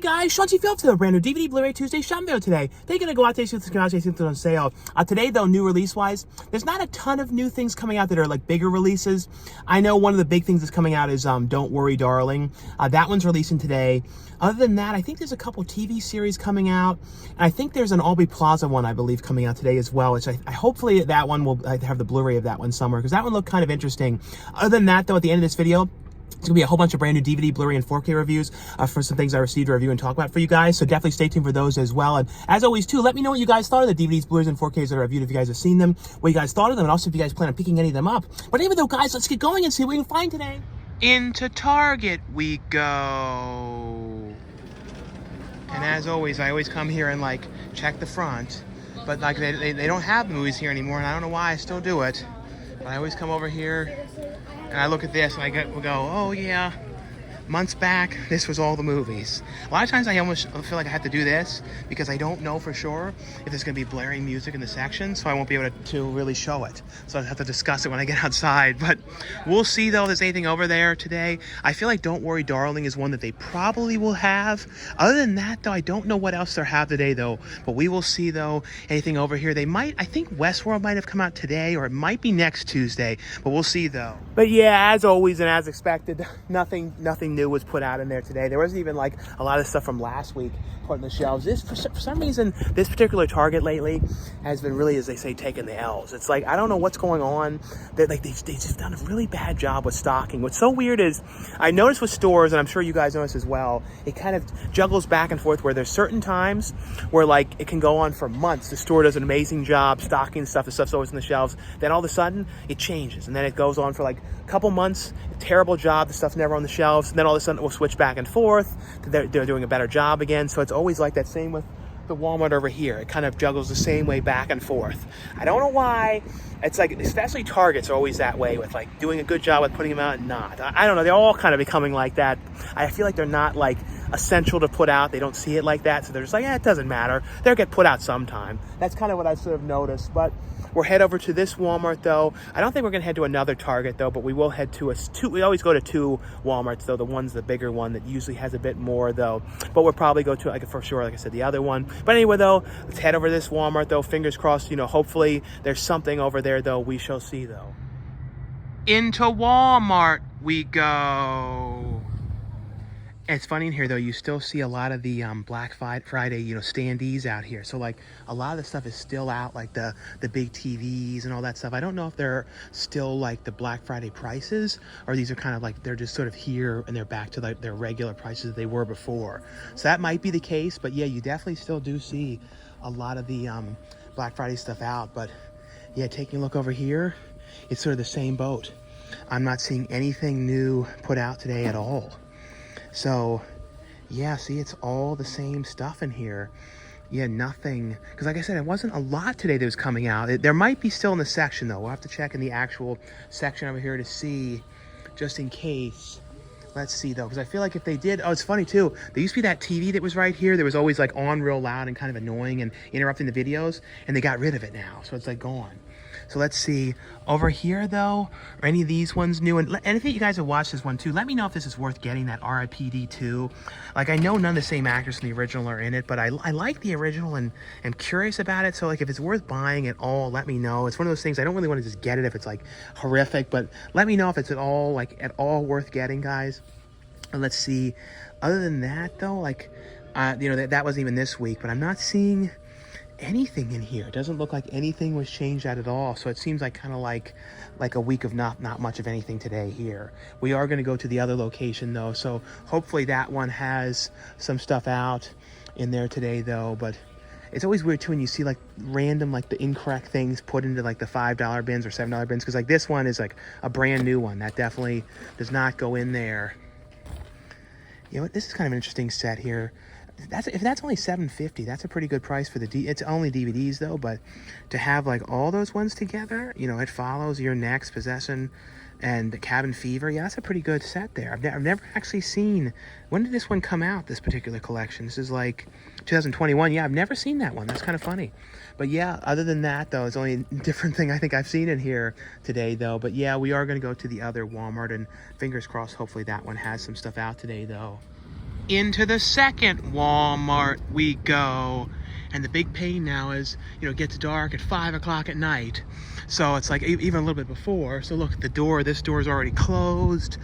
Hey guys, Sean T. Phillips with a brand new DVD Blu-ray Tuesday shopping video today. They're going to go out today, see what's coming out today, see what's on sale. Today though, new release-wise, there's not a ton of new things coming out that are like bigger releases. I know one of the big things that's coming out is Don't Worry Darling. That one's releasing today. Other than that, I think there's a couple TV series coming out. And I think there's an Aubrey Plaza one, I believe, coming out today as well, which I hopefully that one will have the Blu-ray of that one somewhere, because that one looked kind of interesting. Other than that though, at the end of this video, it's going to be a whole bunch of brand new DVD, Blu-ray, and 4K reviews for some things I received to review and talk about for you guys. So definitely stay tuned for those as well. And as always, too, let me know what you guys thought of the DVDs, Blu-rays, and 4Ks that I reviewed, if you guys have seen them, what you guys thought of them, and also if you guys plan on picking any of them up. But anyway, though, guys, let's get going and see what we can find today. Into Target we go. And as always, I always come here and, like, check the front. But, like, they don't have the movies here anymore, and I don't know why I still do it. But I always come over here and I look at this and I go, oh yeah, months back, this was all the movies. A lot of times I almost feel like I have to do this because I don't know for sure if there's going to be blaring music in the section, so I won't be able to really show it. So I have to discuss it when I get outside. But we'll see though if there's anything over there today. I feel like Don't Worry Darling is one that they probably will have. Other than that though, I don't know what else they'll have today though. But we will see though anything over here. They might, I think Westworld might have come out today, or it might be next Tuesday. But we'll see though. But yeah, as always and as expected, nothing new was put out in there today. There wasn't even like a lot of stuff from last week put on the shelves. This, for some reason, this particular Target lately has been really, as they say, taking the L's. It's like, I don't know what's going on. They're like, they've just done a really bad job with stocking. What's so weird is, I noticed with stores, and I'm sure you guys notice as well, it kind of juggles back and forth where there's certain times where like it can go on for months. The store does an amazing job stocking stuff. The stuff's always on the shelves. Then all of a sudden, it changes. And then it goes on for like a couple months. Terrible job. The stuff's never on the shelves. And then all of a sudden, it will switch back and forth. They're doing a better job again. So it's always like that. Same with the Walmart over here. It kind of juggles the same way back and forth. I don't know why. It's like, especially Targets are always that way with like doing a good job with putting them out and not. I don't know. They're all kind of becoming like that. I feel like they're not like essential to put out. They don't see it like that. So they're just like, it doesn't matter. They'll get put out sometime. That's kind of what I sort of noticed. But we'll head over to this Walmart though. I don't think we're going to head to another Target though, but we will head to we always go to two Walmarts though. The one's the bigger one that usually has a bit more though. But we'll probably go to, like, for sure, like I said, the other one. But anyway though, let's head over to this Walmart though. Fingers crossed, you know, hopefully there's something over there though. We shall see though. Into Walmart we go. It's funny in here though, you still see a lot of the Black Friday, you know, standees out here. So like a lot of the stuff is still out, like the big TVs and all that stuff. I don't know if they're still like the Black Friday prices, or these are kind of like they're just sort of here and they're back to like their regular prices that they were before. So that might be the case, but yeah, you definitely still do see a lot of the Black Friday stuff out. But yeah, taking a look over here, it's sort of the same boat. I'm not seeing anything new put out today at all. So yeah, see, it's all the same stuff in here. Yeah, nothing, because like I said, it wasn't a lot today that was coming out. There might be still in the section though. We'll have to check in the actual section over here to see, just in case. Let's see though, because I feel like if they did, oh, it's funny too, there used to be that TV that was right here that was always like on real loud and kind of annoying and interrupting the videos, and they got rid of it now, so it's like gone. So let's see over here though, are any of these ones new? And if you guys have watched this one too, let me know if this is worth getting, that RIPD 2. Like, I know none of the same actors from the original are in it, but I like the original and I'm curious about it. So like, if it's worth buying at all, let me know. It's one of those things, I don't really want to just get it if it's like horrific, but let me know if it's at all worth getting, guys. And let's see, other than that though, like, you know, that wasn't even this week, but I'm not seeing anything in here. It doesn't look like anything was changed out at all. So it seems like kind of like a week of not much of anything today here. We are going to go to the other location though, so hopefully that one has some stuff out in there today though. But it's always weird too when you see like random, like the incorrect things put into like the $5 bins or $7 bins, because like this one is like a brand new one that definitely does not go in there. You know what, this is kind of an interesting set here. If that's only $7.50, that's a pretty good price for it's only DVDs though, but to have like all those ones together, you know, It Follows, Your Next, Possession, and the Cabin Fever, yeah, that's a pretty good set there. I've never actually seen, when did this one come out, this particular collection? This is like 2021. Yeah, I've never seen that one. That's kind of funny. But yeah, other than that though, it's only a different thing I think I've seen in here today though. But yeah, we are going to go to the other Walmart, and fingers crossed, hopefully that one has some stuff out today though. Into the second Walmart we go. And the big pain now is, you know, it gets dark at 5 o'clock at night. So it's like even a little bit before. So look, this door is already closed.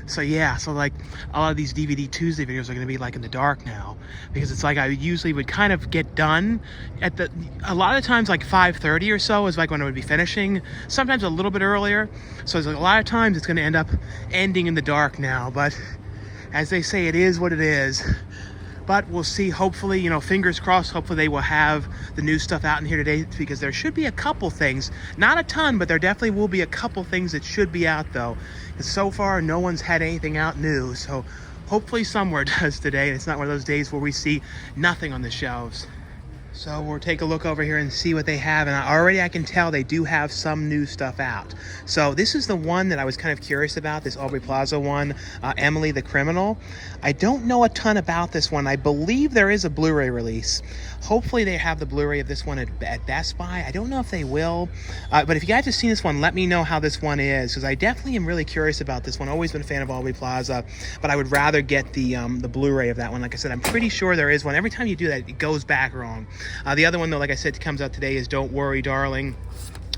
So yeah, so like a lot of these DVD Tuesday videos are gonna be like in the dark now, because it's like I usually would kind of get done at a lot of times like 5:30 or so is like when I would be finishing, sometimes a little bit earlier. So it's like a lot of times it's gonna end up ending in the dark now, but as they say, it is what it is. But we'll see. Hopefully, you know, fingers crossed, hopefully they will have the new stuff out in here today, because there should be a couple things. Not a ton, but there definitely will be a couple things that should be out, though. Because so far, no one's had anything out new. So hopefully somewhere does today. And it's not one of those days where we see nothing on the shelves. So we'll take a look over here and see what they have. And I can tell they do have some new stuff out. So this is the one that I was kind of curious about, this Aubrey Plaza one, Emily the Criminal. I don't know a ton about this one. I believe there is a Blu-ray release. Hopefully they have the Blu-ray of this one at Best Buy. I don't know if they will. But if you guys have seen this one, let me know how this one is, because I definitely am really curious about this one. Always been a fan of Aubrey Plaza, but I would rather get the Blu-ray of that one. Like I said, I'm pretty sure there is one. Every time you do that, it goes back wrong. The other one, though, like I said, comes out today is Don't Worry, Darling.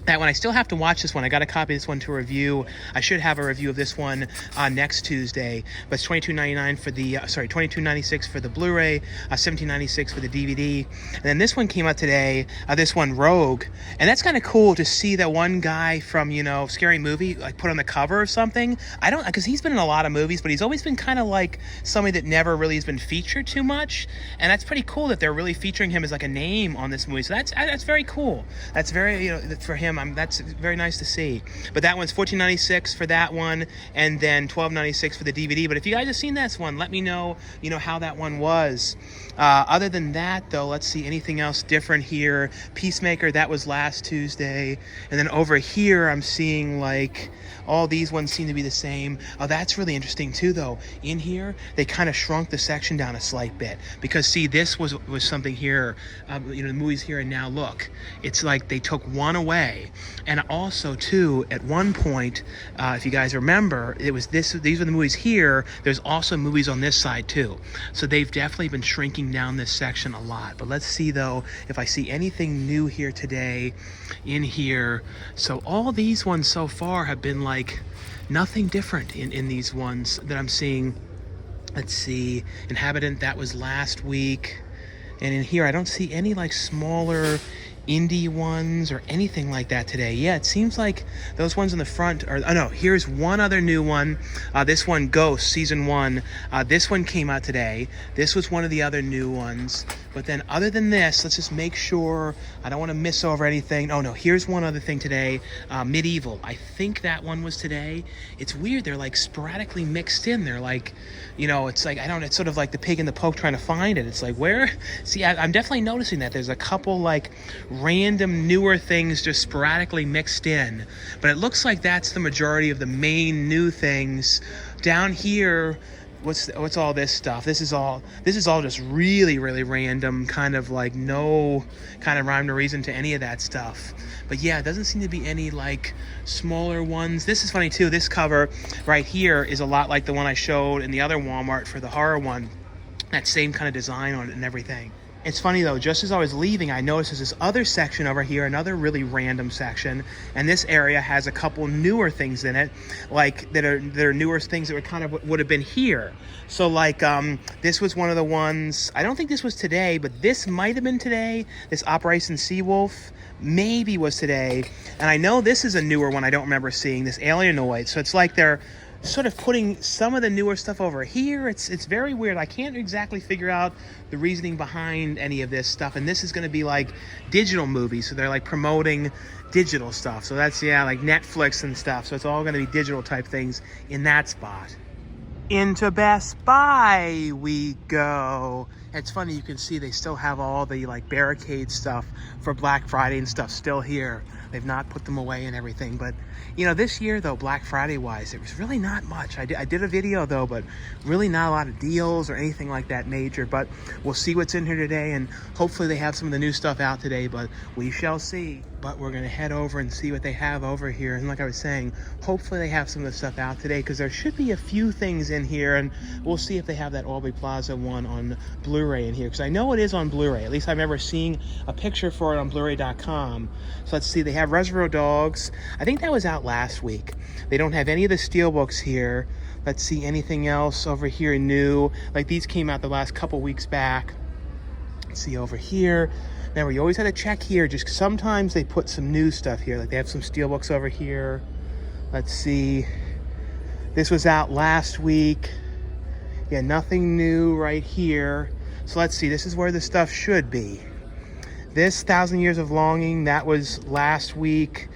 That one, I still have to watch this one. I got a copy of this one to review. I should have a review of this one next Tuesday. But it's $22.99 for the, $22.96 for the Blu-ray, $17.96 for the DVD. And then this one came out today, this one, Rogue. And that's kind of cool to see that one guy from, you know, Scary Movie, like, put on the cover of something. I don't, because he's been in a lot of movies, but he's always been kind of like somebody that never really has been featured too much. And that's pretty cool that they're really featuring him as like a name on this movie. So that's very cool. That's very, you know, for him, that's very nice to see. But that one's $14.96 for that one, and then $12.96 for the DVD. But if you guys have seen this one, let me know, you know, how that one was. Other than that, though, let's see anything else different here. Peacemaker, that was last Tuesday. And then over here, I'm seeing like all these ones seem to be the same. Oh, that's really interesting too, though. In here, they kind of shrunk the section down a slight bit, because see, this was something here. You know, the movie's here, and now look, it's like they took one away. And also too, at one point, if you guys remember, it was these were the movies here. There's also movies on this side too. So they've definitely been shrinking down this section a lot. But let's see though if I see anything new here today in here. So all these ones so far have been like nothing different in these ones that I'm seeing. Let's see, Inhabitant, that was last week. And in here, I don't see any like smaller indie ones or anything like that today. Yeah, it seems like those ones in the front are, oh no, here's one other new one. This one, Ghost Season 1. This one came out today. This was one of the other new ones. But then other than this, let's just make sure, I don't want to miss over anything. Oh no, here's one other thing today. Medieval. I think that one was today. It's weird, they're like sporadically mixed in. They're like, you know, it's like, it's sort of like the pig and the poke trying to find it. It's like, where? See, I'm definitely noticing that there's a couple like random newer things just sporadically mixed in, but it looks like that's the majority of the main new things. Down here, what's all this stuff? This is all just really random, kind of like no kind of rhyme or reason to any of that stuff. But yeah, it doesn't seem to be any like smaller ones. This is funny too. This cover right here is a lot like the one I showed in the other Walmart for the horror one. That same kind of design on it and everything. It's funny though, just as I was leaving, I noticed there's this other section over here, another really random section, and this area has a couple newer things in it, like that are newer things that would have been here. So like this was one of the ones, I don't think this was today, but this might have been today. This Operation Seawolf maybe was today, and I know this is a newer one I don't remember seeing, this Alienoid. So it's like they're sort of putting some of the newer stuff over here. It's very weird. I can't exactly figure out the reasoning behind any of this stuff. And this is going to be like digital movies, so they're like promoting digital stuff. So that's, yeah, like Netflix and stuff. So it's all going to be digital type things in that spot. Into Best Buy we go. It's funny, you can see they still have all the like barricade stuff for Black Friday and stuff still here. They've not put them away and everything. But you know, this year though, Black Friday wise, it was really not much. I did a video though, but really not a lot of deals or anything like that major. But we'll see what's in here today, and hopefully they have some of the new stuff out today, but we shall see. but we're gonna head over and see what they have over here. And like I was saying, hopefully they have some of the stuff out today, because there should be a few things in here, and we'll see if they have that Aubrey Plaza one on Blu-ray in here, because I know it is on Blu-ray. At least I remember seeing a picture for it on Blu-ray.com. So let's see, they have Reservoir Dogs. I think that was out last week. They don't have any of the Steelbooks here. Let's see, anything else over here new. Like these came out the last couple weeks back. Let's see over here. Now, you always had to check here, just sometimes they put some new stuff here. Like they have some Steelbooks over here. Let's see. This was out last week. Yeah, nothing new right here. So let's see, this is where the stuff should be. This 1,000 Years of Longing, that was last week.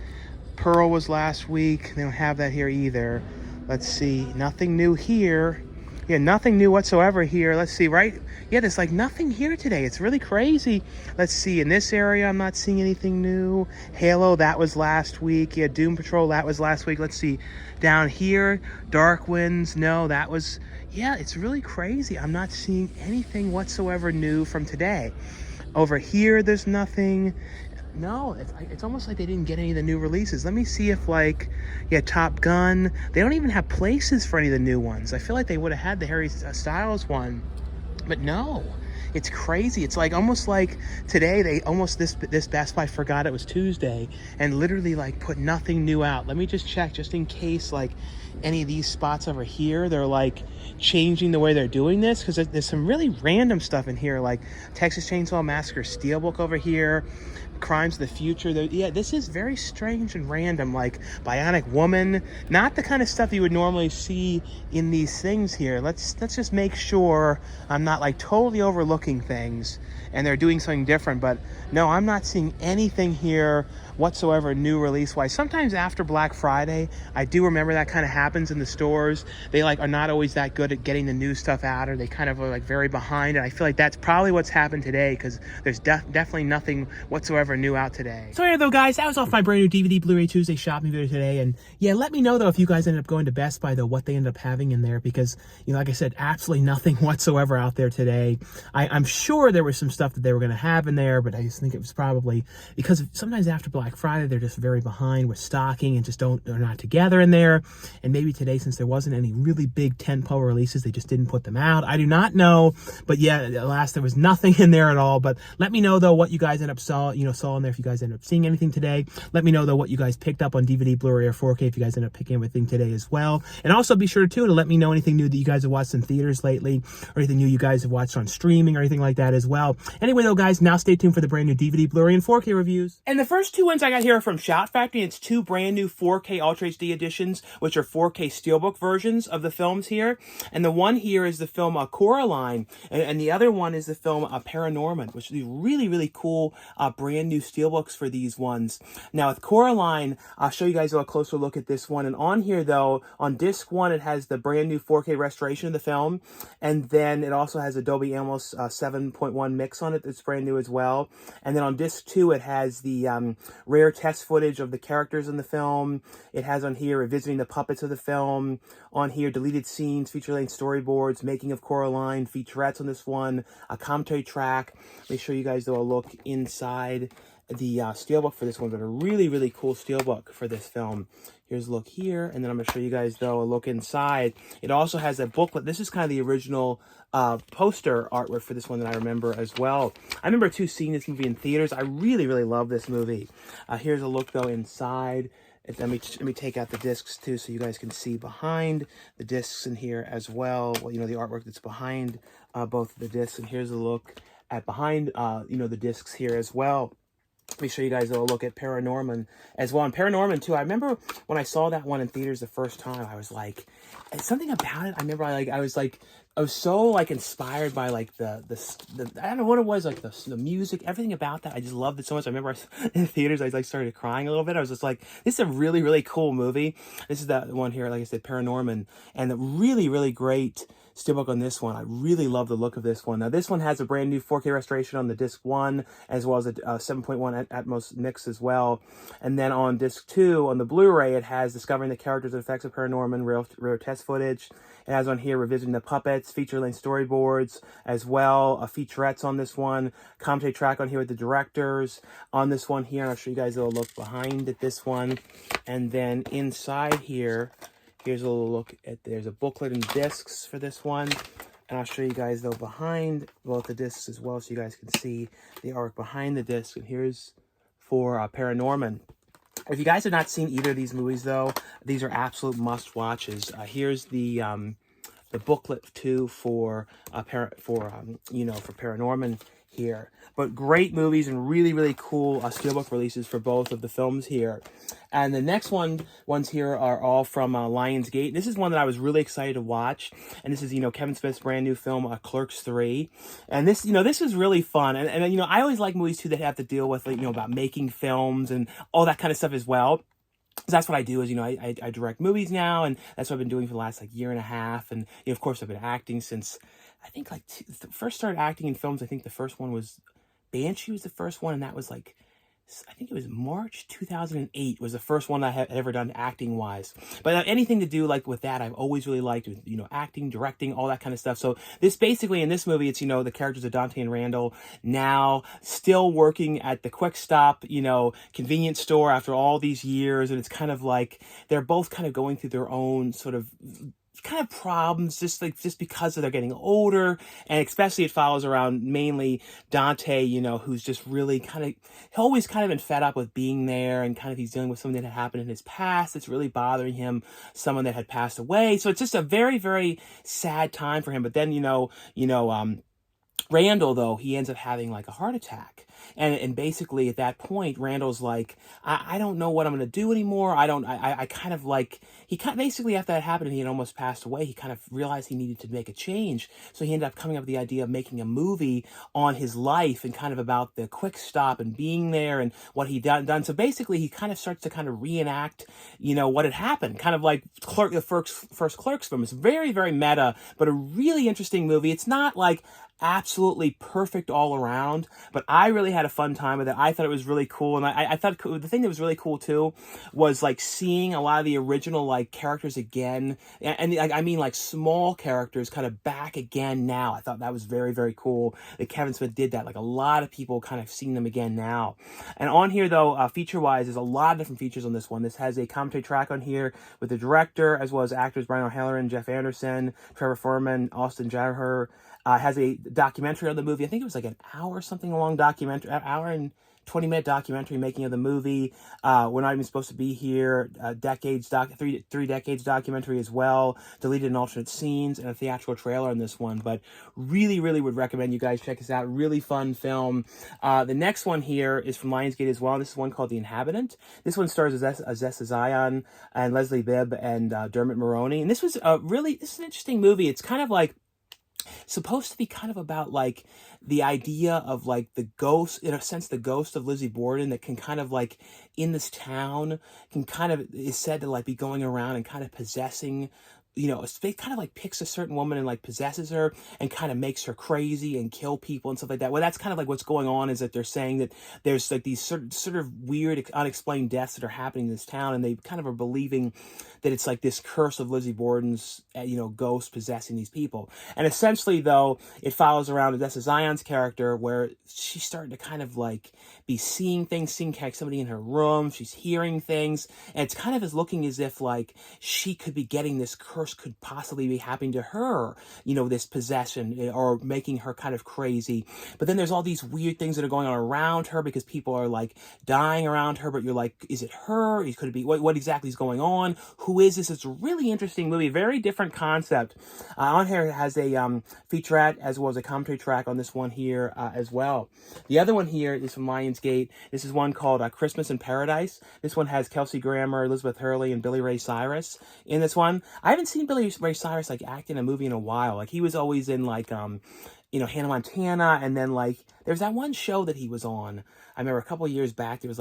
Pearl was last week. They don't have that here either. Let's see, nothing new here. Yeah, nothing new whatsoever here. Let's see, right? Yeah, there's like nothing here today. It's really crazy. Let's see, in this area, I'm not seeing anything new. Halo, that was last week. Yeah, Doom Patrol, that was last week. Let's see, down here, Dark Winds, no, that was, yeah, it's really crazy. I'm not seeing anything whatsoever new from today. Over here, there's nothing. No, it's almost like they didn't get any of the new releases. Let me see if, like, yeah, Top Gun. They don't even have places for any of the new ones. I feel like they would have had the Harry Styles one, but no. It's crazy. It's like almost like today they almost this Best Buy forgot it was Tuesday and literally like put nothing new out. Let me just check just in case like any of these spots over here they're like changing the way they're doing this, because there's some really random stuff in here, like Texas Chainsaw Massacre Steelbook over here, Crimes of the Future. Yeah, this is very strange and random, like Bionic Woman, not the kind of stuff you would normally see in these things here. Let's just make sure I'm not like totally overlooking things and they're doing something different. But no, I'm not seeing anything here whatsoever new release wise. Sometimes after Black Friday, I do remember that kind of happens in the stores. They like are not always that good at getting the new stuff out, or they kind of are like very behind, and I feel like that's probably what's happened today, because there's definitely nothing whatsoever new out today. So yeah, though, guys, that was off my brand new DVD Blu-ray Tuesday shopping video today. And yeah, let me know though if you guys ended up going to Best Buy though, what they ended up having in there, because you know, like I said, absolutely nothing whatsoever out there today. I'm sure there was some stuff that they were going to have in there, but I just think it was probably because sometimes after Black Friday they're just very behind with stocking and just they're not together in there. And maybe today, since there wasn't any really big tentpole releases, they just didn't put them out. I do not know, but yeah, at last there was nothing in there at all. But let me know though what you guys end up saw in there, if you guys end up seeing anything today. Let me know though what you guys picked up on DVD, Blu-ray, or 4K, if you guys end up picking everything today as well. And also be sure to let me know anything new that you guys have watched in theaters lately, or anything new you guys have watched on streaming, or anything like that as well. Anyway though, guys, now stay tuned for the brand new DVD, Blu-ray, and 4K reviews. And the first two ones I got here are from Shout Factory. It's two brand new 4K Ultra HD editions, which are 4K Steelbook versions of the films here. And the one here is the film Coraline, and the other one is the film ParaNorman, which is really, really cool brand new Steelbooks for these ones. Now with Coraline, I'll show you guys a closer look at this one. And on here though, on disc 1, it has the brand new 4K restoration of the film, and then it also has Adobe Atmos 7.1 mix on it that's brand new as well. And then on disc 2, it has the rare test footage of the characters in the film. It has on here revisiting the puppets of the film. On here, deleted scenes, feature-length storyboards, making of Coraline, featurettes on this one, a commentary track. Let me show you guys though a look inside the steelbook for this one, but a really, really cool steelbook for this film. Here's a look here, and then I'm going to show you guys though a look inside. It also has a booklet. This is kind of the original poster artwork for this one that I remember as well. I remember too seeing this movie in theaters. I really, really love this movie. Here's a look though inside. Let me take out the discs too, so you guys can see behind the discs in here as well. Well, you know, the artwork that's behind both of the discs. And here's a look at behind you know, the discs here as well. Let me show you guys a look at ParaNorman as well. And ParaNorman too, I remember when I saw that one in theaters the first time, I was like, something about it. I remember I was so like inspired by like the I don't know what it was, like the music, everything about that. I just loved it so much. I remember in theaters, I like started crying a little bit. I was just like, this is a really, really cool movie. This is that one here, like I said, ParaNorman, and a really, really great Steelbook on this one. I really love the look of this one. Now, this one has a brand new 4K restoration on the disc 1, as well as a 7.1 Atmos mix as well. And then on disc 2, on the Blu-ray, it has Discovering the Characters and Effects of ParaNorman, rare test footage. It has on here Revisiting the Puppets, feature-length storyboards as well, featurettes on this one, commentary track on here with the directors on this one here. And I'll show you guys a little look behind at this one. And then inside here, here's a little look at, there's a booklet and discs for this one. And I'll show you guys, though, behind both the discs as well, so you guys can see the arc behind the disc. And here's for ParaNorman. If you guys have not seen either of these movies, though, these are absolute must-watches. Here's the booklet, too, for ParaNorman here. But great movies and really, really cool Steelbook releases for both of the films here. And the next ones here are all from Lionsgate. This is one that I was really excited to watch. And this is, Kevin Smith's brand new film, Clerks 3. And this, this is really fun. And I always like movies, too, that have to deal with, about making films and all that kind of stuff as well. So that's what I do is, I direct movies now, and that's what I've been doing for the last, year and a half. And, of course, I've been acting since, I think, first started acting in films. I think the first one was Banshee was the first one, and that was, I think it was March 2008 was the first one I had ever done acting-wise. But anything to do, with that, I've always really liked, acting, directing, all that kind of stuff. So this, basically, in this movie, it's, the characters of Dante and Randall now still working at the Quick Stop, convenience store after all these years. And it's kind of they're both kind of going through their own sort of problems just because they're getting older, and especially it follows around mainly Dante, who's just really always been fed up with being there, and he's dealing with something that had happened in his past that's really bothering him, someone that had passed away. So it's just a very, very sad time for him. But then Randall, though, he ends up having a heart attack. And basically at that point, Randall's I don't know what I'm going to do anymore. Basically after that happened and he had almost passed away, he kind of realized he needed to make a change. So he ended up coming up with the idea of making a movie on his life and about the Quick Stop and being there and what he'd done. So basically he starts to reenact, what had happened. The first Clerks film. It's very, very meta, but a really interesting movie. It's not absolutely perfect all around, but I really had a fun time with it. I thought it was really cool, and I thought the thing that was really cool too was seeing a lot of the original characters again, and small characters back again now. I thought that was very, very cool that Kevin Smith did that. A lot of people seeing them again now. And on here though, feature wise, there's a lot of different features on this one. This has a commentary track on here with the director as well as actors Brian O'Halloran, Jeff Anderson, Trevor Furman, Austin Zajur. Has a documentary on the movie. I think it was an hour something long documentary, an hour and 20-minute documentary making of the movie. We're Not Even Supposed to Be Here. Three decades documentary as well. Deleted and alternate scenes and a theatrical trailer on this one. But really, really would recommend you guys check this out. Really fun film. The next one here is from Lionsgate as well. This is one called The Inhabitant. This one stars Odessa Zion and Leslie Bibb and Dermot Mulroney. And this was this is an interesting movie. It's supposed to be about the idea of the ghost, in a sense, the ghost of Lizzie Borden that can in this town can is said to be going around and possessing, it picks a certain woman and possesses her and makes her crazy and kill people and stuff like that. Well, that's what's going on, is that they're saying that there's these sort of weird unexplained deaths that are happening in this town, and they are believing that it's this curse of Lizzie Borden's ghost possessing these people. And essentially though, it follows around Odessa Zion's character, where she's starting to be seeing things, seeing somebody in her room, she's hearing things, and it's as looking as if she could be getting this curse could possibly be happening to her, this possession, or making her crazy. But then there's all these weird things that are going on around her because people are dying around her, but you're is it her? Could it be? What exactly is going on? Who is this? It's a really interesting movie, very different concept. On here it has a featurette as well as a commentary track on this one here as well. The other one here is from Lionsgate. This is one called Christmas in Paradise. This one has Kelsey Grammer, Elizabeth Hurley, and Billy Ray Cyrus in this one. I haven't seen Billy Ray Cyrus act in a movie in a while. He was always in Hannah Montana, and then there's that one show that he was on. I remember a couple of years back there was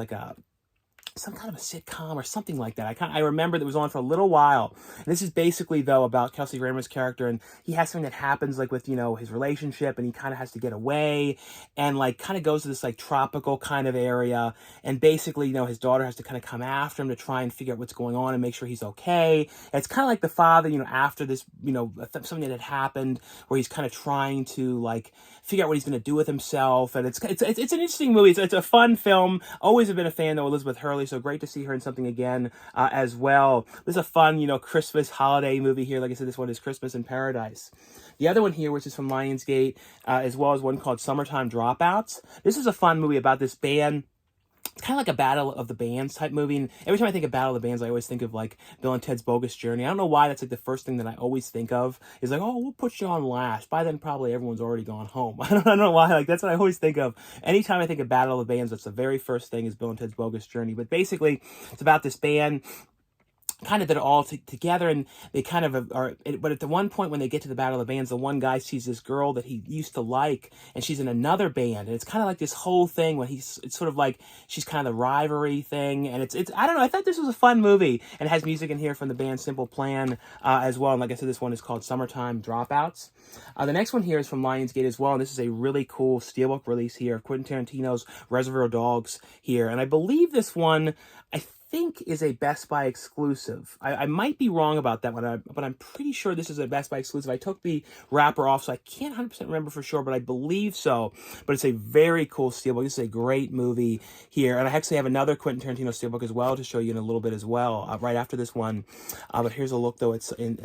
some kind of a sitcom or something like that. I remember that it was on for a little while. And this is basically, though, about Kelsey Grammer's character, and he has something that happens, like, with, you know, his relationship, and he kind of has to get away, and, like, kind of goes to this, like, tropical kind of area, and basically, you know, his daughter has to kind of come after him to try and figure out what's going on and make sure he's okay. And it's kind of like the father, you know, after this, you know, something that had happened, where he's kind of trying to, like, figure out what he's going to do with himself, and it's an interesting movie. It's a fun film. Always have been a fan, though, Elizabeth Hurley, so great to see her in something again as well. This is a fun, you know, Christmas holiday movie here. Like I said, this one is Christmas in Paradise. The other one here, which is from Lionsgate, as well as one called Summertime Dropouts. This is a fun movie about this band. It's kind of like a Battle of the Bands type movie, and every time I think of Battle of the Bands, I always think of, like, Bill and Ted's Bogus Journey. I don't know why that's, like, the first thing that I always think of, is like, oh, we'll put you on last. By then, probably everyone's already gone home. I don't know why, like, that's what I always think of. Anytime I think of Battle of the Bands, that's the very first thing is Bill and Ted's Bogus Journey. But basically, it's about this band, kind of that are all together, and they kind of are, but at the one point when they get to the Battle of the Bands, the one guy sees this girl that he used to like, and she's in another band, and it's kind of like this whole thing when it's sort of like, she's kind of the rivalry thing, and it's I don't know, I thought this was a fun movie, and it has music in here from the band Simple Plan as well, and like I said, this one is called Summertime Dropouts. The next one here is from Lionsgate as well, and this is a really cool Steelbook release here of Quentin Tarantino's Reservoir Dogs here, and I believe this one, I think, is a Best Buy exclusive. I might be wrong about that one, but I'm pretty sure this is a Best Buy exclusive. I took the wrapper off, so I can't 100% remember for sure, but I believe so. But it's a very cool Steelbook. This is a great movie here. And I actually have another Quentin Tarantino Steelbook as well to show you in a little bit as well, right after this one. But here's a look, though, at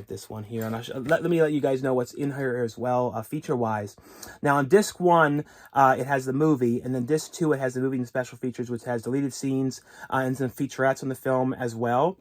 this one here. And let me let you guys know what's in here as well, feature-wise. Now, on Disc 1, it has the movie, and then Disc 2, it has the movie and special features, which has deleted scenes and some featurettes on the film as well.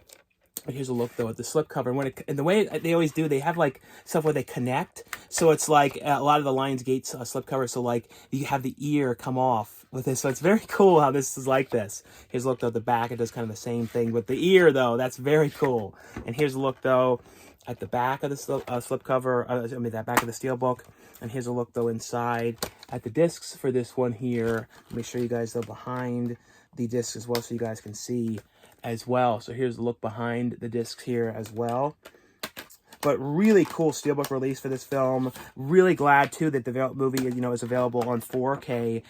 But here's a look, though, at the slipcover. And the way they always do, they have, like, stuff where they connect. So it's like a lot of the Lionsgate slipcovers. So, like, you have the ear come off with this. So it's very cool how this is like this. Here's a look, though, at the back. It does kind of the same thing. But the ear, though, that's very cool. And here's a look, though, at the back of the slipcover. That back of the Steelbook. And here's a look, though, inside at the discs for this one here. Let me show you guys, though, behind the discs as well, so you guys can see as well. So here's the look behind the discs here as well. But really cool Steelbook release for this film. Really glad, too, that the movie, you know, is available on 4K,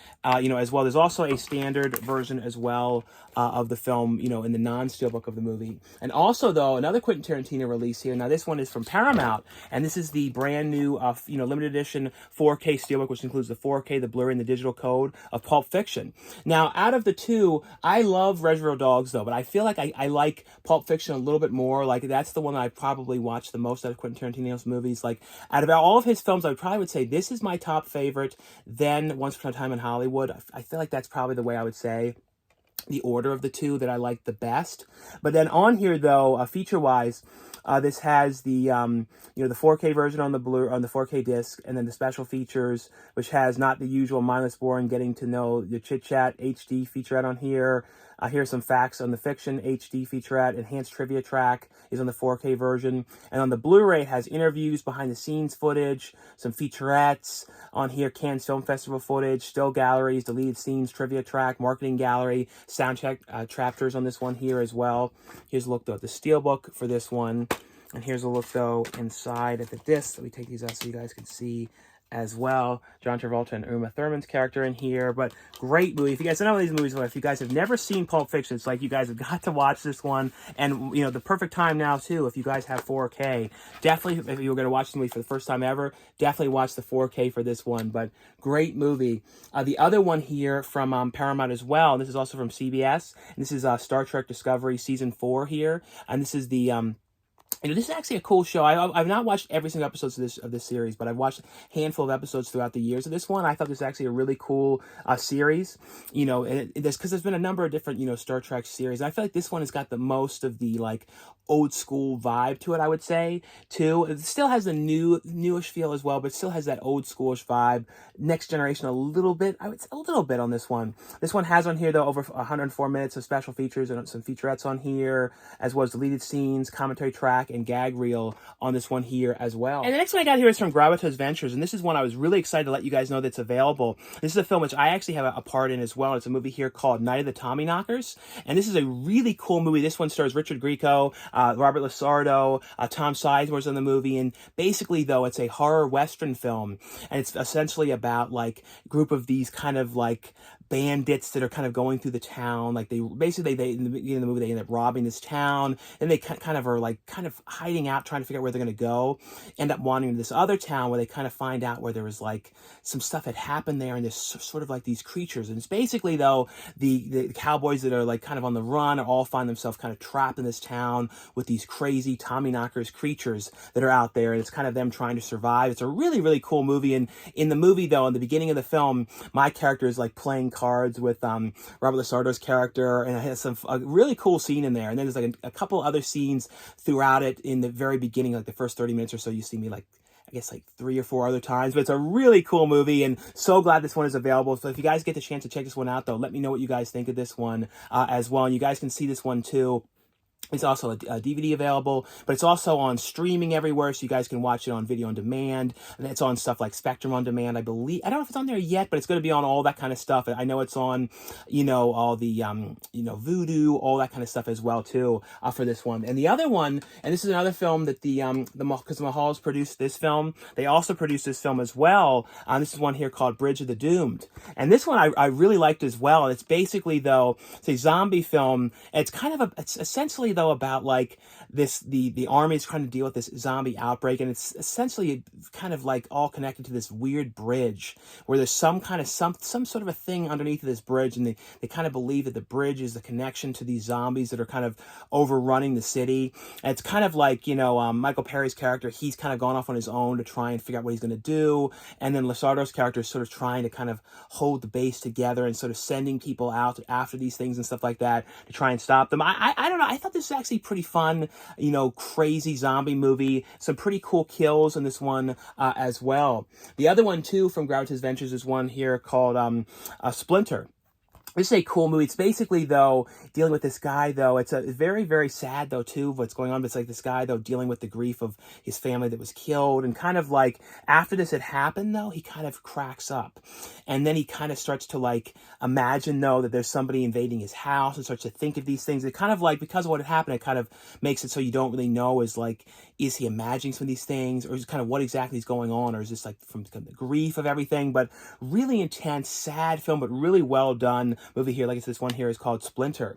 you know, as well. There's also a standard version as well of the film, you know, in the non-Steelbook of the movie. And also, though, another Quentin Tarantino release here. Now, this one is from Paramount, and this is the brand new, you know, limited edition 4K Steelbook, which includes the 4K, the Blu-ray, and the digital code of Pulp Fiction. Now, out of the two, I love Reservoir Dogs, though, but I feel like I like Pulp Fiction a little bit more. Like, that's the one that I probably watched the most out of Quentin Tarantino's movies. Like, out of all of his films, I probably would say this is my top favorite, then Once Upon a Time in Hollywood. I feel like that's probably the way I would say the order of the two that I like the best. But then on here, though, feature-wise, this has the you know, the 4K version on the 4K disc, and then the special features, which has not the usual mindless, boring, getting to know your chit chat HD featurette on here. Here's some facts on the fiction HD featurette. Enhanced trivia track is on the 4K version. And on the Blu-ray, it has interviews, behind-the-scenes footage, some featurettes on here, Cannes Film Festival footage, still galleries, deleted scenes, trivia track, marketing gallery, soundcheck chapters on this one here as well. Here's a look, though, at the Steelbook for this one. And here's a look, though, inside at the disc. Let me take these out so you guys can see as well. John Travolta and Uma Thurman's character in here, but great movie. If you guys don't know these movies, if you guys have never seen Pulp Fiction, it's like you guys have got to watch this one. And, you know, the perfect time now, too, if you guys have 4K. Definitely, if you were going to watch the movie for the first time ever, definitely watch the 4K for this one, but great movie. The other one here from Paramount as well, and this is also from CBS, and this is Star Trek Discovery Season 4 here, and this is the you know, this is actually a cool show. I've not watched every single episode of this series, but I've watched a handful of episodes throughout the years of this one. I thought this was actually a really cool series, you know, and because there's been a number of different, you know, Star Trek series. I feel like this one has got the most of the, like, old school vibe to it, I would say, too. It still has the newish feel as well, but still has that old schoolish vibe. Next Generation a little bit, I would say a little bit on this one. This one has on here, though, over 104 minutes of special features and some featurettes on here, as well as deleted scenes, commentary track, and gag reel on this one here as well. And the next one I got here is from Gravitas Ventures, and this is one I was really excited to let you guys know that's available. This is a film which I actually have a part in as well. It's a movie here called Night of the Tommyknockers, and this is a really cool movie. This one stars Richard Grieco, Robert Lasardo, Tom Sizemore's in the movie, and basically, though, it's a horror western film, and it's essentially about, like, a group of these kind of, like, bandits that are kind of going through the town. Like, they in the beginning of the movie, they end up robbing this town, and they kind of hiding out, trying to figure out where they're going to go, end up wandering to this other town where they kind of find out where there was, like, some stuff had happened there, and there's sort of like these creatures. And it's basically, though, the cowboys that are, like, kind of on the run all find themselves kind of trapped in this town with these crazy Tommyknockers creatures that are out there, and it's kind of them trying to survive. It's a really, really cool movie. And in the movie, though, in the beginning of the film, my character is, like, playing cards with Robert Lasardo's character, and it has a really cool scene in there. And then there's, like, a couple other scenes throughout it in the very beginning, like the first 30 minutes or so. You see me, like, I guess, like 3 or 4 other times, but it's a really cool movie, and so glad this one is available. So if you guys get the chance to check this one out, though, let me know what you guys think of this one as well. And you guys can see this one too. It's also a DVD available, but it's also on streaming everywhere, so you guys can watch it on video on demand. And it's on stuff like Spectrum on Demand, I believe. I don't know if it's on there yet, but it's going to be on all that kind of stuff. I know it's on, all the, Vudu, all that kind of stuff as well, too, for this one. And the other one, and this is another film that because Mahal's produced this film, they also produced this film as well. This is one here called Bridge of the Doomed. And this one I really liked as well. It's basically, though, it's a zombie film. It's it's essentially, though, about, like, the army is trying to deal with this zombie outbreak, and it's essentially kind of like all connected to this weird bridge where there's some sort of a thing underneath of this bridge, and they kind of believe that the bridge is the connection to these zombies that are kind of overrunning the city. And it's kind of like, Michael Perry's character, he's kind of gone off on his own to try and figure out what he's going to do, and then Lasardo's character is sort of trying to kind of hold the base together and sort of sending people out after these things and stuff like that to try and stop them. I don't know, I thought this was actually pretty fun, crazy zombie movie. Some pretty cool kills in this one as well. The other one, too, from Gravitas Ventures is one here called Splinter. This is a cool movie. It's basically, though, dealing with this guy, though. It's a very, very sad, though, too, what's going on. But it's like this guy, though, dealing with the grief of his family that was killed. And kind of like, after this had happened, though, he kind of cracks up. And then he kind of starts to, like, imagine, though, that there's somebody invading his house and starts to think of these things. It kind of, like, because of what had happened, it kind of makes it so you don't really know is he imagining some of these things? Or is it kind of what exactly is going on? Or is this, like, from the grief of everything? But really intense, sad film, but really well done movie here. Like I said, this one here is called Splinter.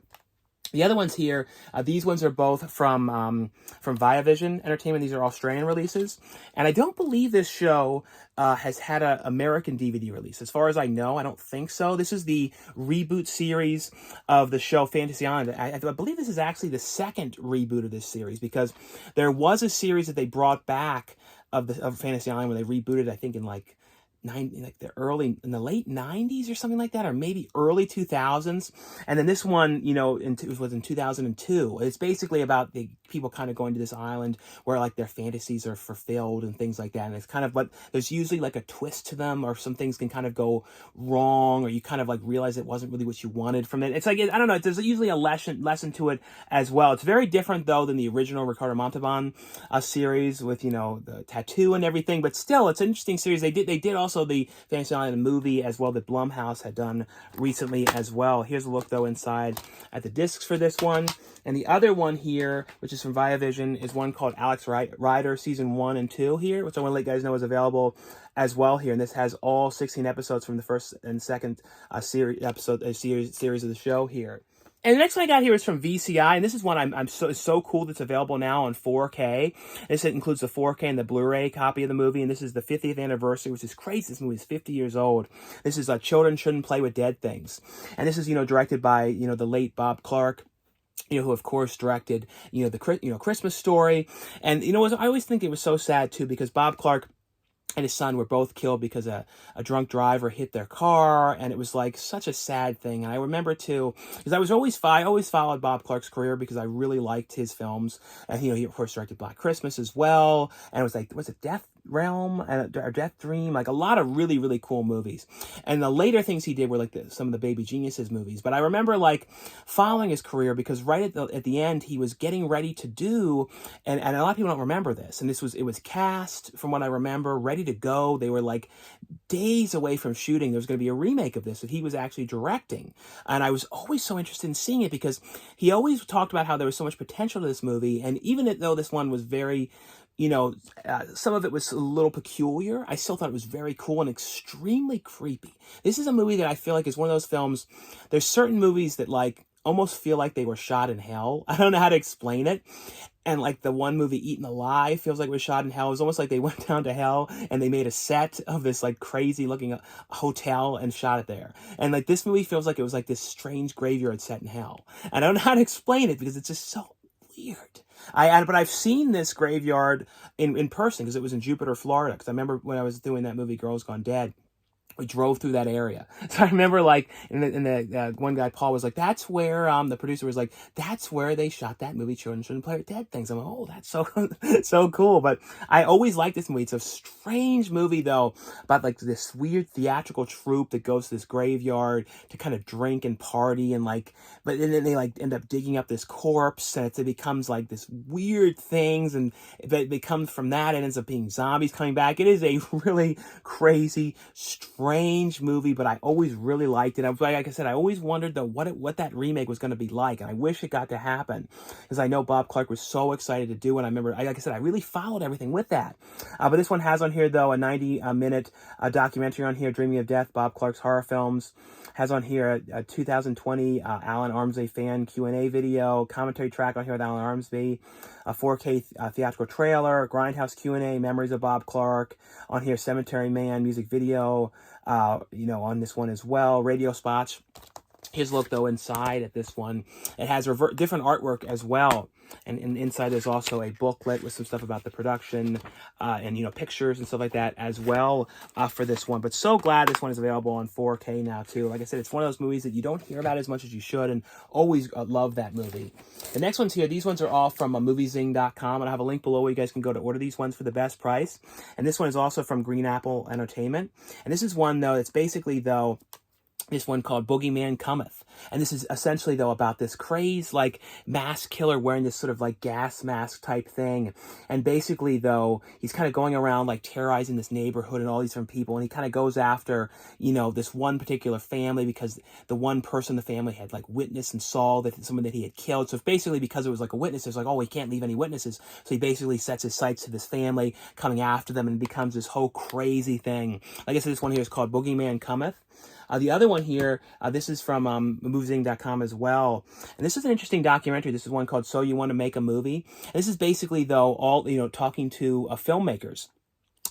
The other ones here, these ones are both from Viavision Entertainment. These are Australian releases. And I don't believe this show has had an American DVD release. As far as I know, I don't think so. This is the reboot series of the show Fantasy Island. I believe this is actually the second reboot of this series, because there was a series that they brought back of Fantasy Island when they rebooted, I think, in the late 90s or something like that, or maybe early 2000s. And then this one, was in 2002. It's basically about the people kind of going to this island where, like, their fantasies are fulfilled and things like that. And it's kind of, but there's usually, like, a twist to them, or some things can kind of go wrong, or you kind of, like, realize it wasn't really what you wanted from it. It's like, I don't know, there's usually a lesson to it as well. It's very different, though, than the original Ricardo Montalban series with, the tattoo and everything, but still, it's an interesting series. They did also the Fantasy Island movie as well that Blumhouse had done recently as well. Here's a look, though, inside at the discs for this one. And the other one here, which is from Viavision, is one called Alex Rider Season 1 and 2 here, which I want to let you guys know is available as well here. And this has all 16 episodes from the first and second series of the show here. And the next one I got here is from VCI, and this is one I'm so cool that's available now on 4K. This includes the 4K and the Blu-ray copy of the movie, and this is the 50th anniversary, which is crazy. This movie is 50 years old. This is Children Shouldn't Play with Dead Things. And this is, directed by, the late Bob Clark, who of course directed, the Christmas Story. And, I always think it was so sad too, because Bob Clark and his son were both killed because a drunk driver hit their car, and it was like such a sad thing. And I remember too, because I always followed Bob Clark's career because I really liked his films, and he of course directed Black Christmas as well, and it was like, was it Death Realm or Death Dream, like a lot of really, really cool movies. And the later things he did were like some of the Baby Geniuses movies. But I remember like following his career because right at the end, he was getting ready to do, and a lot of people don't remember this, and it was cast from what I remember, ready to go. They were like days away from shooting. There was going to be a remake of this that he was actually directing. And I was always so interested in seeing it because he always talked about how there was so much potential to this movie. And even though this one was very, some of it was a little peculiar, I still thought it was very cool and extremely creepy. This is a movie that I feel like is one of those films. There's certain movies that like almost feel like they were shot in hell. I don't know how to explain it. And like the one movie, Eaten Alive, feels like it was shot in hell. It was almost like they went down to hell and they made a set of this like crazy looking hotel and shot it there. And like this movie feels like it was like this strange graveyard set in hell. And I don't know how to explain it because it's just so weird. But I've seen this graveyard in person because it was in Jupiter, Florida. Because I remember when I was doing that movie, Girls Gone Dead, we drove through that area. So I remember like, the one guy, Paul, was like, that's where, the producer was like, that's where they shot that movie, Children Shouldn't Play with Dead Things. I'm like, oh, that's so, so cool. But I always liked this movie. It's a strange movie though, about like this weird theatrical troupe that goes to this graveyard to kind of drink and party and like, but then they like end up digging up this corpse and it becomes like this weird things. And it becomes from that, it ends up being zombies coming back. It is a really crazy, strange movie, but I always really liked it. Like I said, I always wondered though what that remake was going to be like, and I wish it got to happen because I know Bob Clark was so excited to do it. I remember, like I said, I really followed everything with that. But this one has on here though a 90-minute documentary on here, Dreaming of Death, Bob Clark's horror films. Has on here a 2020 Alan Armsby fan Q&A video, commentary track on here with Alan Armsby, a 4K theatrical trailer, Grindhouse Q&A, Memories of Bob Clark, on here Cemetery Man music video, on this one as well, radio spots. Here's a look though inside at this one. It has different artwork as well. And inside there's also a booklet with some stuff about the production and pictures and stuff like that as well for this one. But so glad this one is available on 4K now too. Like I said, it's one of those movies that you don't hear about as much as you should, and always love that movie. The next ones here, these ones are all from moviezing.com, and I have a link below where you guys can go to order these ones for the best price. And this one is also from Green Apple Entertainment. And this is one though, it's basically though, this one called Boogeyman Cometh. And this is essentially, though, about this crazed, like, mask killer wearing this sort of, like, gas mask type thing. And basically, though, he's kind of going around, like, terrorizing this neighborhood and all these different people. And he kind of goes after, this one particular family because the one person in the family had, like, witnessed and saw that someone that he had killed. So basically, because it was, like, a witness, it's like, oh, he can't leave any witnesses. So he basically sets his sights to this family, coming after them, and it becomes this whole crazy thing. Like I said, this one here is called Boogeyman Cometh. The other one here, this is from moviezing.com as well. And this is an interesting documentary. This is one called So You Want to Make a Movie. And this is basically, though, all, talking to filmmakers.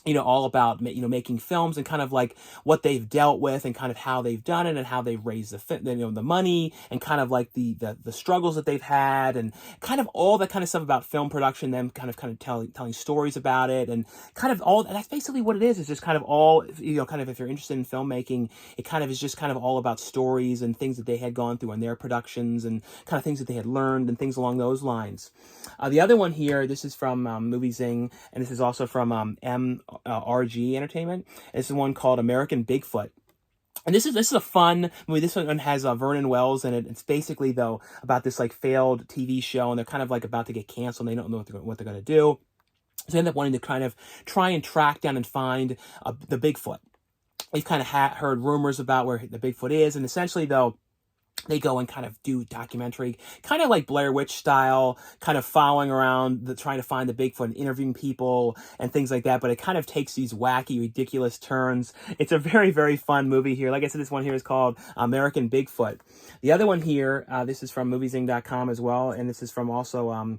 All about, making films and kind of like what they've dealt with and kind of how they've done it and how they've raised the money and kind of like the struggles that they've had and kind of all that kind of stuff about film production, them kind of telling stories about it and kind of all, that's basically what it is. It's just kind of all, kind of if you're interested in filmmaking, it kind of is just kind of all about stories and things that they had gone through in their productions and kind of things that they had learned and things along those lines. The other one here, this is from Moviezing, and this is also from RG Entertainment. This is one called American Bigfoot. And this is a fun movie. This one has Vernon Wells in it. It's basically, though, about this like failed TV show, and they're kind of like about to get canceled. And they don't know what they're going to do. So they end up wanting to kind of try and track down and find the Bigfoot. They've kind of heard rumors about where the Bigfoot is, and essentially, though, they go and kind of do documentary, kind of like Blair Witch style, kind of following around, trying to find the Bigfoot and interviewing people and things like that. But it kind of takes these wacky, ridiculous turns. It's a very, very fun movie here. Like I said, this one here is called American Bigfoot. The other one here, this is from moviezing.com as well. And this is from also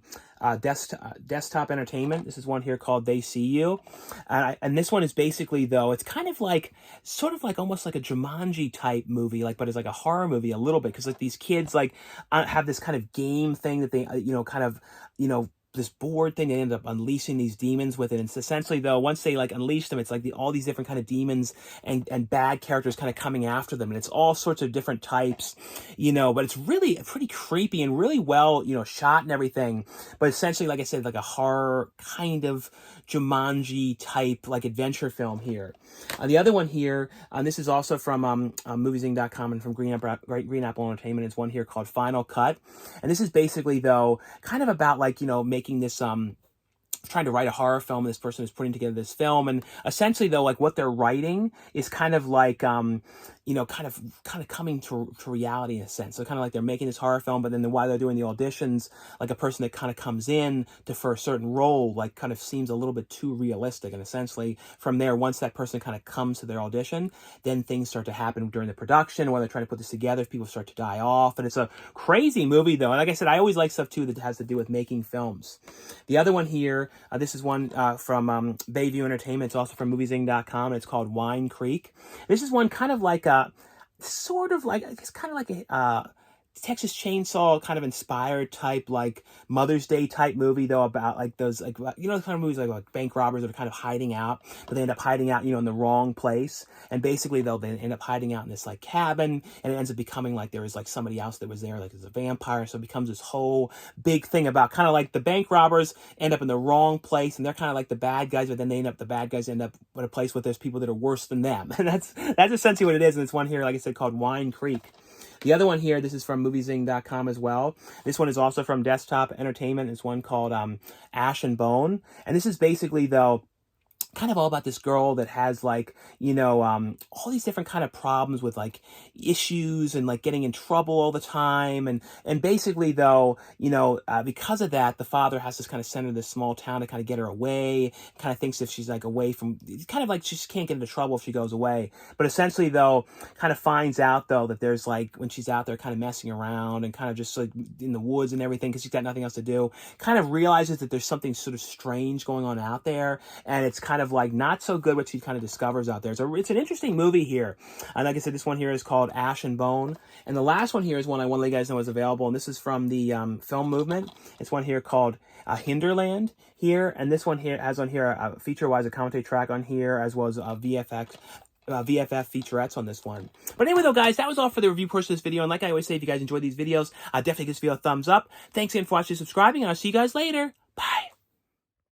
Desktop Entertainment. This is one here called They See You. And this one is basically, though, it's kind of like, sort of like almost like a Jumanji type movie, like, but it's like a horror movie a little bit. Because like these kids like have this kind of game thing that they, kind of, this board thing. They end up unleashing these demons with it. And it's essentially, though, once they like unleash them, it's like all these different kind of demons and bad characters kind of coming after them. And it's all sorts of different types, you know, but it's really pretty creepy and really well, you know, shot and everything. But essentially, like I said, like a horror kind of Jumanji type like adventure film here. The other one here, this is also from moviesing.com and from Green Apple Entertainment. It's one here called Final Cut. And this is basically, though, kind of about like, you know, making this trying to write a horror film. This person is putting together this film, and essentially, though, like what they're writing is kind of like you know, kind of coming to reality in a sense. So kind of like they're making this horror film, but then while they're doing the auditions, like a person that kind of comes in for a certain role, like kind of seems a little bit too realistic. And essentially from there, once that person kind of comes to their audition, then things start to happen during the production. When they're trying to put this together, people start to die off. And it's a crazy movie, though. And like I said, I always like stuff too that has to do with making films. The other one here, this is one from Bayview Entertainment. It's also from moviesing.com. And it's called Wine Creek. This is one kind of like sort of like, it's kind of like a Texas Chainsaw kind of inspired type, like Mother's Day type movie, though, about like those, like, you know, the kind of movies like bank robbers that are kind of hiding out, but they end up hiding out, you know, in the wrong place. And basically, though, they end up hiding out in this like cabin, and it ends up becoming like there was like somebody else that was there, like there's a vampire. So it becomes this whole big thing about kind of like the bank robbers end up in the wrong place, and they're kind of like the bad guys, but then the bad guys end up in a place where there's people that are worse than them. And that's essentially what it is. And it's one here, like I said, called Wine Creek. The other one here, this is from moviesing.com as well. This one is also from Desktop Entertainment. It's one called Ash and Bone. And this is basically, though, kind of all about this girl that has like, you know, all these different kind of problems with like issues and like getting in trouble all the time. And basically, though, you know, because of that, the father has to kind of send her to this small town to kind of get her away. Kind of thinks if she's like away from, kind of like she just can't get into trouble if she goes away. But essentially, though, kind of finds out, though, that there's like, when she's out there kind of messing around and kind of just like in the woods and everything, because she's got nothing else to do, kind of realizes that there's something sort of strange going on out there. And it's kind of like not so good what she kind of discovers out there. So it's an interesting movie here. And like I said, this one here is called Ash and Bone. And the last one here is one I want to let you guys know is available. And this is from the Film Movement. It's one here called Hinterland here. And this one here has on here a feature-wise a commentary track on here, as well as VFF featurettes on this one. But anyway, though, guys, that was all for the review portion of this video. And like I always say, if you guys enjoyed these videos, definitely give this video a thumbs up. Thanks again for watching and subscribing, and I'll see you guys later.